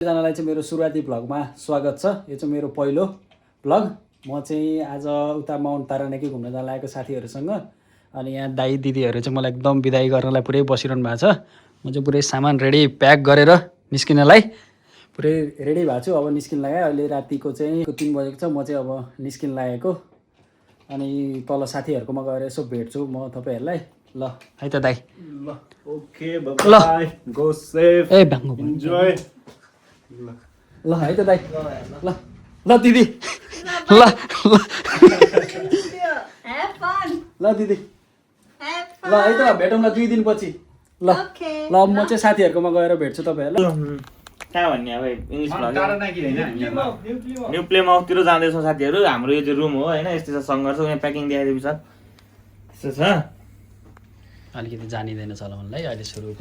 जनालाई चाहिँ मेरो सुरुवाती भ्लगमा स्वागत छ। यो चाहिँ मेरो पहिलो भ्लग। म चाहिँ आज उता माउन्ट तारानाकी घुम्न जान लागेको साथीहरूसँग। अनि यहाँ दाइ दिदीहरू चाहिँ मलाई एकदम बिदाई गर्नलाई पुरै बसिरहनु भएको छ। म चाहिँ पुरै सामान रेडी प्याक गरेर निस्किनलाई पुरै रेडी भएको छु। अब निस्किन लाग्यो। अहिले रातिको चाहिँ 3 बजेको छ। म चाहिँ अब निस्किन लागेको। अनि तल साथीहरूकोमा गएर यसो भेट्छु म तपाईँहरूलाई। ल है त दाइ। ल ओके बाइ गो सेफ ए भाङ्गो इन्जॉय ल है त दाइ। ल ल दिदी ल ल दिदी ल है त भेटौँ ल 2 दिनपछि। ल ल म चाहिँ साथीहरूकोमा गएर भेट्छु तपाईँहरूलाई। कहाँ भन्ने अब इङ्ग्लिस न्यू प्ले माउथतिर जाँदैछौँ साथीहरू। हाम्रो यो चाहिँ रुम हो होइन। यस्तो छ सङ्घर्ष यहाँ प्याकिङ देखाइदिएपछि त्यस्तो छ। अलिकति जानिँदैन चलाउनलाई अहिले सुरु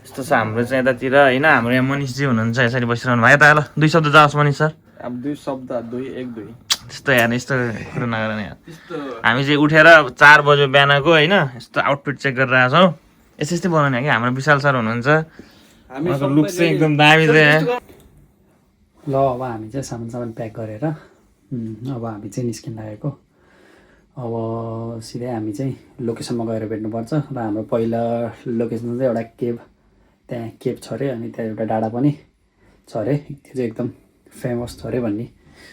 यस्तो छ हाम्रो चाहिँ यतातिर होइन। हाम्रो यहाँ मनिषजी हुनुहुन्छ यसरी बसिरहनु भयो। त ल 2 शब्द जाओस् मनिष सर। अब 2 शब्द 2 1 2 त्यस्तो यहाँ यस्तो कुरो नगर नि। हामी चाहिँ उठेर 4 बज्यो बिहानको होइन। यस्तो आउटफिट चेक गरेर आएको छौँ। यस्तै बनाउने कि हाम्रो विशाल सर हुनुहुन्छ। उहाँको लुक चाहिँ एकदम दामी चाहिँ। ल अब हामी चाहिँ सामान प्याक गरेर अब हामी चाहिँ निस्किन लागेको। अब सिधै हामी चाहिँ लोकेसनमा गएर भेट्नुपर्छ। र हाम्रो पहिला लोकेसन चाहिँ एउटा केभ, त्यहाँ केभ छ अरे। अनि त्यहाँ एउटा डाँडा पनि छ अरे। त्यो चाहिँ एकदम फेमस छ अरे भन्ने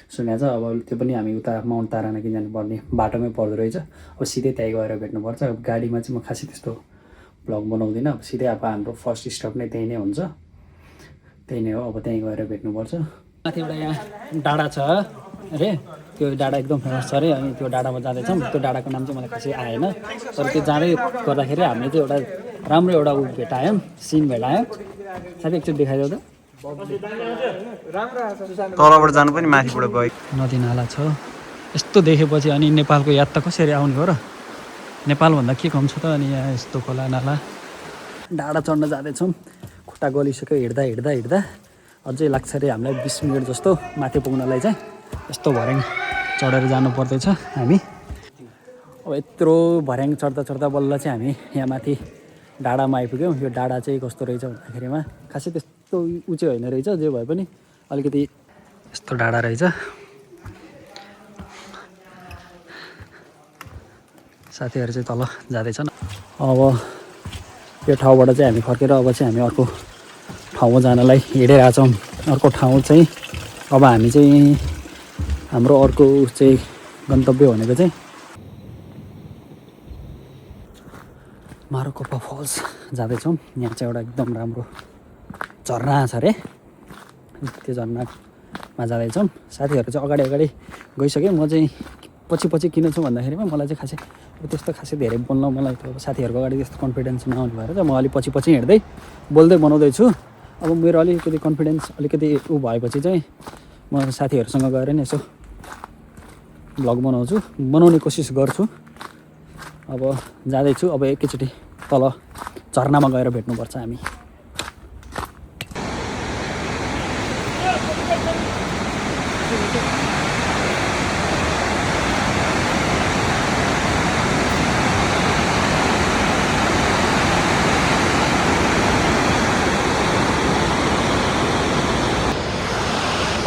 सुनेको छ। अब त्यो पनि हामी उता माउन्ट तारानाकी जानुपर्ने बाटोमै पर्दो रहेछ। अब सिधै त्यहीँ गएर भेट्नुपर्छ। अब गाडीमा चाहिँ म खासै त्यस्तो भ्लग बनाउँदिनँ। अब सिधै अब हाम्रो फर्स्ट स्टप नै त्यही नै हुन्छ। त्यही नै हो। अब त्यहीँ गएर भेट्नुपर्छ। माथि एउटा यहाँ डाँडा छ अरे। त्यो डाँडा एकदम फेमस छ अरे। अनि त्यो डाँडामा जाँदैछौँ। त्यो डाँडाको नाम चाहिँ मलाई खासै आएन। तर त्यो जाँदै गर्दाखेरि हामीले चाहिँ एउटा राम्रो एउटा भेटायौँ, सिन भेटायौँ। साथै एकचोटि देखाइदेऊ त। तलबाट जानु पनि माथिबाट गयो। नदी नाला छ। यस्तो देखेपछि अनि नेपालको याद त कसरी आउने हो र। नेपालभन्दा के कम छ त। अनि यहाँ यस्तो खोला नाला डाँडा चढ्न जाँदैछौँ। खुट्टा गलिसक्यो हिँड्दा हिँड्दा हिँड्दा। अझै लाग्छ अरे हामीलाई 20 मिनट जस्तो माथि पुग्नलाई चाहिँ। यस्तो भर्याङ चढेर जानु पर्दैछ हामी। अब यत्रो भर्याङ चढ्दा चढ्दा बल्ल चाहिँ हामी यहाँ माथि डाँडामा आइपुग्यौँ। यो डाँडा चाहिँ कस्तो रहेछ भन्दाखेरिमा खासै त्यस्तो उ चाहिँ होइन रहेछ। जे भए पनि अलिकति यस्तो डाँडा रहेछ। साथीहरू चाहिँ तल जाँदैछन्। अब यो ठाउँबाट चाहिँ हामी फर्केर अब चाहिँ हामी अर्को ठाउँमा जानलाई हिँडिरहेको छौँ। अर्को ठाउँ चाहिँ अब हामी चाहिँ हाम्रो अर्को चाहिँ गन्तव्य भनेको चाहिँ मारुकोपा फल्स जाँदैछौँ। यहाँ चाहिँ एउटा एकदम राम्रो झरना छ अरे। त्यो झरनामा जाँदैछौँ। साथीहरू चाहिँ अगाडि अगाडि गइसक्यो। म चाहिँ पछि पछि किन छु भन्दाखेरिमा मलाई चाहिँ खासै त्यस्तो खासै धेरै बोल्न मलाई त साथीहरूको अगाडि त्यस्तो कन्फिडेन्स नआउने भएर चाहिँ म अलि पछि पछि हिँड्दै बोल्दै बनाउँदैछु। अब मेरो अलिकति कन्फिडेन्स अलिकति ऊ भएपछि चाहिँ म साथीहरूसँग गएर नि यसो भ्लग बनाउने कोसिस गर्छु। अब जाँदैछु। अब एकैचोटि तल झरनामा गएर भेट्नुपर्छ हामी।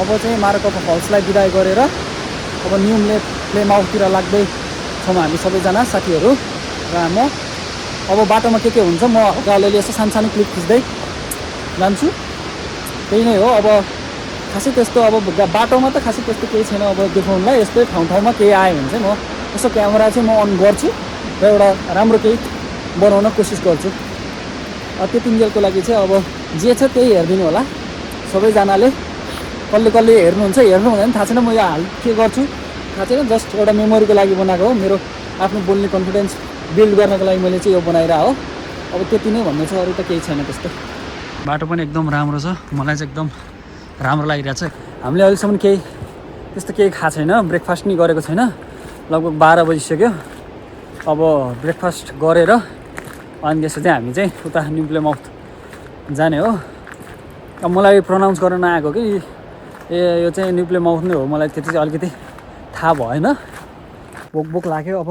अब चाहिँ मारुकोपा फल्सलाई बिदाई गरेर अब न्यू प्ले माउथतिर लाग्दै छौँ हामी सबैजना साथीहरू र म। अब बाटोमा के हुन्छ म अलिअलि यसो सानो क्लिप खिच्दै जान्छु। त्यही नै हो। अब खासै त्यस्तो अब बाटोमा त खासै त्यस्तो केही छैन अब देखाउनुलाई। यस्तै ठाउँमा केही आयो भने चाहिँ म यसो क्यामेरा चाहिँ म अन गर्छु र एउटा राम्रो केही बनाउन कोसिस गर्छु। त्यतिन्जेलको लागि चाहिँ अब जे छ त्यही हेरिदिनु होला सबैजनाले। कसले हेर्नुहुन्छ हेर्नु हुँदैन थाहा छैन। म यो हाल के गर्छु थाहा छैन। जस्ट एउटा मेमोरीको लागि बनाएको हो। मेरो आफ्नो बोल्ने कन्फिडेन्स बिल्ड गर्नको लागि मैले चाहिँ यो बनाइरहेको हो। अब त्यति नै भन्नु छ। अरू त केही छैन त्यस्तो। बाटो पनि एकदम राम्रो छ। मलाई चाहिँ एकदम राम्रो लागिरहेको छ। हामीले अहिलेसम्म त्यस्तो केही खाएको छैन। ब्रेकफास्ट नि गरेको छैन। लगभग 12 बजिसक्यो। अब ब्रेकफास्ट गरेर अनि त्यसपछि चाहिँ हामी चाहिँ उता न्यू प्ले माउथ जाने हो। अब मलाई प्रोनाउन्स गर्न नआएको कि यो चाहिँ न्यू प्ले माउथ नै हो। मलाई त्यति चाहिँ अलिकति थाहा भएन। बोक लाग्यो। अब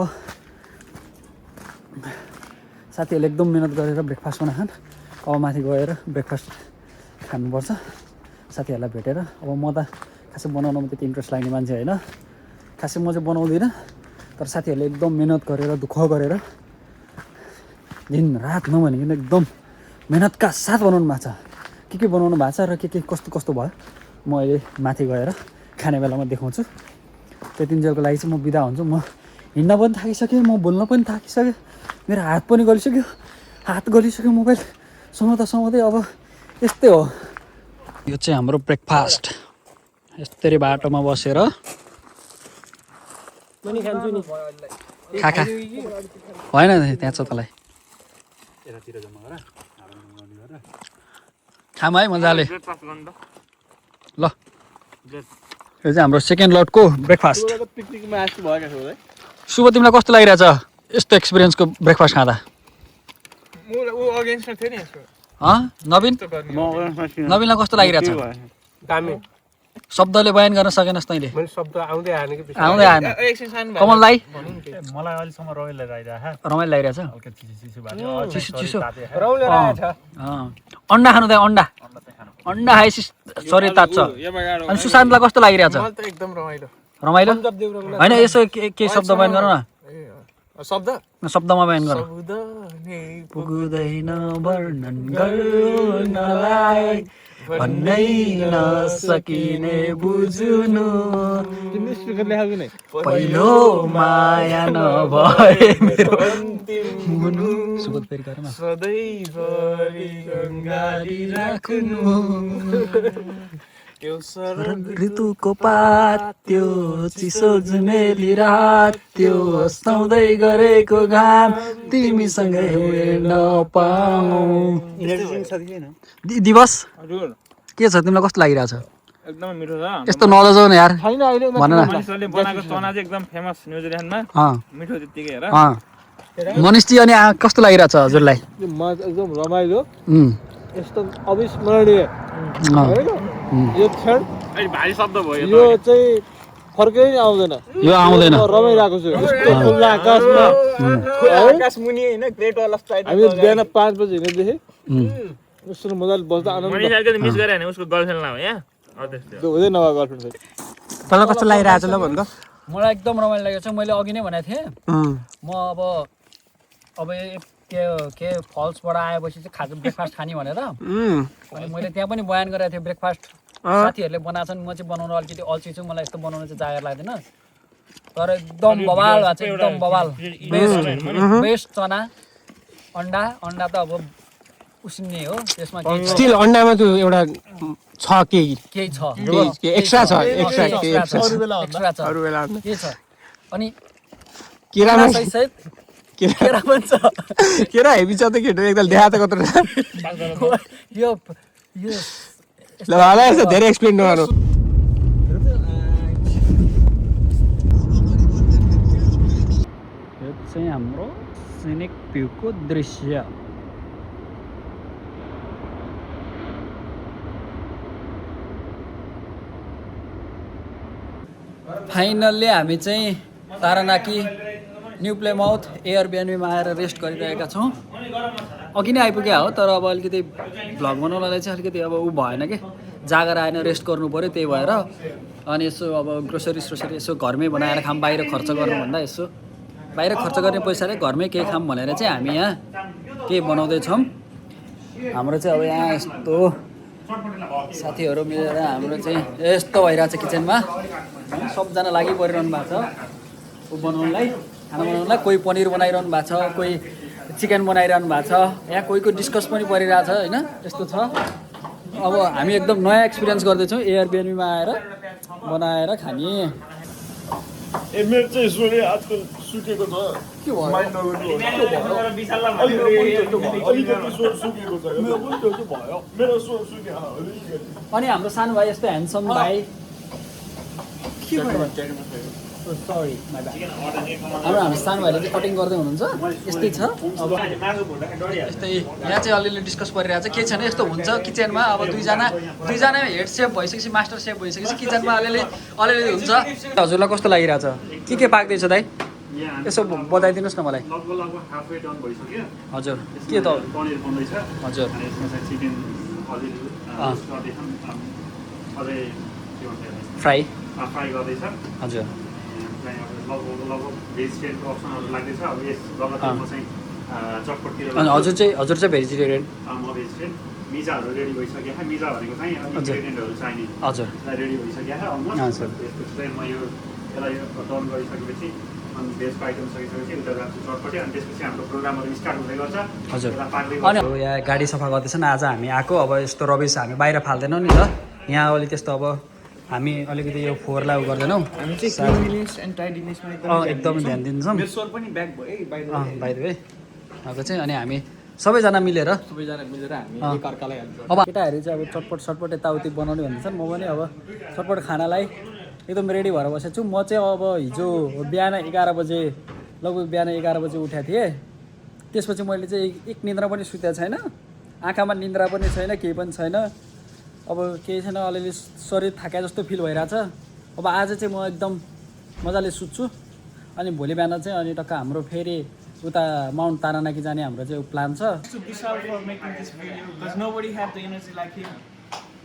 साथीहरूले एकदम मिहिनेत गरेर ब्रेकफास्ट बनाखान्। अब माथि गएर ब्रेकफास्ट खानुपर्छ साथीहरूलाई भेटेर। अब म त खासै बनाउनमा त्यति इन्ट्रेस्ट लाग्ने मान्छे होइन, खासै म चाहिँ बनाउँदिनँ। तर साथीहरूले एकदम मिहिनेत गरेर दुःख गरेर दिन रात नभनिकन एकदम मेहनतका साथ बनाउनु भएको छ। के बनाउनु भएको छ र के कस्तो कस्तो भयो म अहिले माथि गएर खाने बेलामा देखाउँछु। त्यतिन्जेलको लागि चाहिँ म बिदा हुन्छु। म हिँड्न पनि थाकिसकेँ, म बोल्न पनि थाकिसकेँ, मेरो हात पनि गलिसक्यो, हात गलिसक्यो मोबाइल समाउँदै। अब यस्तै हो। यो चाहिँ हाम्रो ब्रेकफास्ट। यस्तरी बाटोमा बसेर खा भएन त्यहाँ छ तँलाई खाम है मजाले। ल यो चाहिँ हाम्रो सेकेन्ड लटको ब्रेकफास्ट। शुभ तिमीलाई कस्तो लागिरहेछ यस्तो एक्सपिरियन्सको ब्रेकफास्ट खाँदा? नवीनलाई कस्तो लागिरहेछ? शब्दले बयान गर्न सकेनस् तैँले? आउँदै आएन। कमललाई मलाई अहिलेसम्म रमाइलो लागिरहेछ? चिसो अन्डा खानु त अन्डा खाएपछि शरीर तात्छ। अनि सुशान्तलाई कस्तो लागिरहेछ? रमाइलो होइन? यसो के शब्द बयान गर न। शब्दमा बयान गर। पुग्दैन वर्णन गर्नलाई भन्नै नसकिने बुझ्नु पहिलो माया नभए मेरो सुबोध फेरि गर न। ऋतुको पात्यो चिसो जुनेली रात त्यो साउँदै गरेको घाम तिमीसँगै हेर्न पाऊँ। दिवस के छ तिमीलाई कस्तो लागिरहेछ? एकदमै मिठो छ। यस्तो नलजाऊ न यार भन न। मानिसहरूले बनाएको चना चाहिँ एकदम फेमस न्युजिल्यान्डमा, मिठो त्यतिकै हेर। मनिषजी अनि कस्तो लागिरहेछ हजुरलाई? एकदम रमाइलो, यस्तो अविस्मरणीय यो क्षण। भारी शब्द भयो यो चाहिँ फर्कै आउँदैन, यो आउँदैन। रमाइरहेको छु खुल्ला आकाशमा। आकाश मुनि हैन ग्रेट वाल अफ साइड। हामी बिहान 5 बजे हिँडेदेखि उसको मजाले बस्दा आनन्द मिस गरे भने उसको गर्लफ्रेन्ड ला हो यहाँ हुँदै नभए गर्लफ्रेन्ड। तँलाई कस्तो लागिरहेछ ल भन् त? मलाई एकदम रमाइलो लागेको छ। मैले अघि नै भनेको थिएँ म अब के फल्सबाट आएपछि चाहिँ ब्रेकफास्ट खाने भनेर। अनि मैले त्यहाँ पनि बयान गरेको थिएँ ब्रेकफास्ट साथीहरूले बनाएछन्, म चाहिँ बनाउनु अलिकति अल्छी छु, मलाई यस्तो बनाउनु चाहिँ जागर लाग्दैन। तर एकदम बवाल भएको छ, एकदम बवाल। बेस्ट चना अन्डा त अब उसिन्ने हो त्यसमा। स्टिल अन्डामा त्यो एउटा छ केही छ एक्स्ट्रा छ अरू बेला के छ। अनि केरा पनि छ। केरा हेभी छ त केटो एकदम देखा त कत्रो यो ल होला यस्तो धेरै एक्सप्लेन नगर्नु। यो चाहिँ हाम्रो सिनिक भ्यूको दृश्य। फाइनल्ली हामी चाहिँ तारानाकी न्यू प्लेमाउथ एयरबिएनबीमा आएर रेस्ट गरिरहेका छौँ। अघि नै आइपुग्यो हो, तर अब अलिकति भ्लग बनाउनलाई चाहिँ अलिकति अब ऊ भएन कि जागर आएन, रेस्ट गर्नु पऱ्यो। त्यही भएर अनि यसो अब ग्रोसरी यसो घरमै बनाएर खाम, बाहिर खर्च गर्नुभन्दा यसो बाहिर खर्च गर्ने पैसाले घरमै केही खाम भनेर चाहिँ हामी यहाँ केही बनाउँदैछौँ। हाम्रो चाहिँ अब यहाँ यस्तो साथीहरू मिलेर हाम्रो चाहिँ यस्तो भइरहेको छ किचनमा। सबजना लागि परिरहनु भएको छ ऊ बनाउनुलाई, खाना बनाउनुलाई। कोही पनिर बनाइरहनु भएको छ, कोही चिकन बनाइरहनु भएको छ, यहाँ कोहीको डिस्कस पनि परिरहेको छ होइन। यस्तो छ। अब हामी एकदम नयाँ एक्सपिरियन्स गर्दैछौँ एयरबिएनबीमा आएर बनाएर खाने। मेरो चाहिँ सोले आजकल सुकेको छ। के भयो? अनि हाम्रो सानो भाइ यस्तो ह्यान्डसम भाइ सरी हाम्रो सानो भाइले चाहिँ कटिङ गर्दै हुनुहुन्छ। यस्तै छ। अब यस्तै यहाँ चाहिँ अलिअलि डिस्कस परिरहेको छ के छैन। यस्तो हुन्छ किचनमा। अब दुईजना हेड सेफ भइसकेपछि मास्टर सेफ भइसकेपछि किचनमा अलिअलि हुन्छ। हजुरलाई कस्तो लागिरहेछ? के पाक्दैछ दाइ? यसो बताइदिनुहोस् न मलाई। लगभग हाफवे डन भइसक्यो। हजुर के त पनिर बन्दैछ। हजुर यसमा चाहिँ चिकन अलिअलि अँ। गर्दैछौँ अझै के भन्छ यसलाई, फ्राई फ्राई गर्दैछ हजुर चाहिँ अब लगभग भेजिटेरियनको अप्सनहरू लाग्दैछ अब यस जग्गातिर म चाहिँ चटपटतिर अनि हजुर चाहिँ भेजिटेरियन म भेजिटेरियन मिजाहरू रेडी भइसकेको छ मिजा भनेको चाहिँ इन्ग्रेडियन्टहरू चाहिने हजुर रेडी भइसकेको छ अलमोस्ट हजुर। त्यसपछि चाहिँ म यसलाई टर्न गरिसकेपछि अनि भेजको आइटम सकिसकेपछि उता जान्छु चटपटी अनि त्यसपछि हाम्रो प्रोग्रामहरू स्टार्ट हुँदै गर्छ हजुर। यसलाई पाक्दै अनि गर्छ यहाँ गाडी सफा गर्दैछन् आज हामी आएको अब यस्तो रबिस हामी बाहिर फाल्दैनौँ नि त यहाँ अलि त्यस्तो अब हामी अलिकति यो फोहोरलाई उ गर्दैनौँ एकदमै ध्यान दिन्छौँ स्वर पनि ब्याक भयो है बाहिर बाहिर है अब चाहिँ अनि हामी सबैजना मिलेर सबैजना मिलेर हामी एकअर्कालाई हेल्प गर्छौँ अब केटाहरू चाहिँ अब चटपट यताउति बनाउने भन्दैछन् म पनि अब चटपट खानालाई एकदम रेडी भएर बसेको छु म चाहिँ अब हिजो बिहान 11 बजे लगभग बिहान 11 बजे उठेको थिएँ त्यसपछि मैले चाहिँ एक निन्द्रा पनि सुतेको छैन आँखामा निन्द्रा पनि छैन केही पनि छैन अब केही छैन अलिअलि शरीर थाके जस्तो फिल भइरहेछ अब आज चाहिँ म एकदम मजाले सुत्छु अनि भोलि बिहान चाहिँ अनि टक्क हाम्रो फेरि उता माउन्ट तारानाकी जाने हाम्रो चाहिँ प्लान छ to Vishal for making this video because nobody had the energy like him.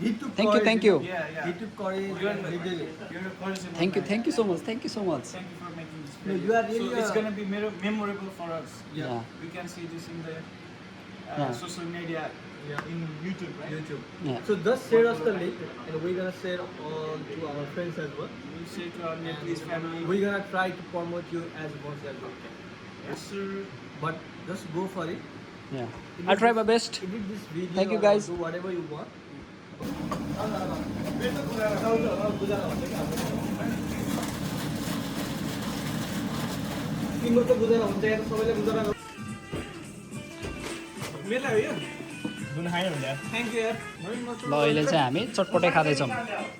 He took Thank you, courage, thank you. Yeah. He took courage. You're a courage. Thank you so much Thank you for making this video. you are really so it's gonna be memorable for us. Yeah. We can see this in the Yeah. social media, in YouTube, right? YouTube. Yeah. So just share us the link and we're gonna share on to our friends as well. We'll say to our Nepalese family. We're gonna try to promote you as much as we can. Yes, sir. But just go for it. Yeah. I'll try my best. Edit this video. Thank you, or guys. Do whatever you want. तिम्रो त गुजारा हुन्छ या त सबैले गुजारा गर्छ मेला हो यो? Thank you, यार. ल अहिले चाहिँ हामी चटपटै खाँदैछौँ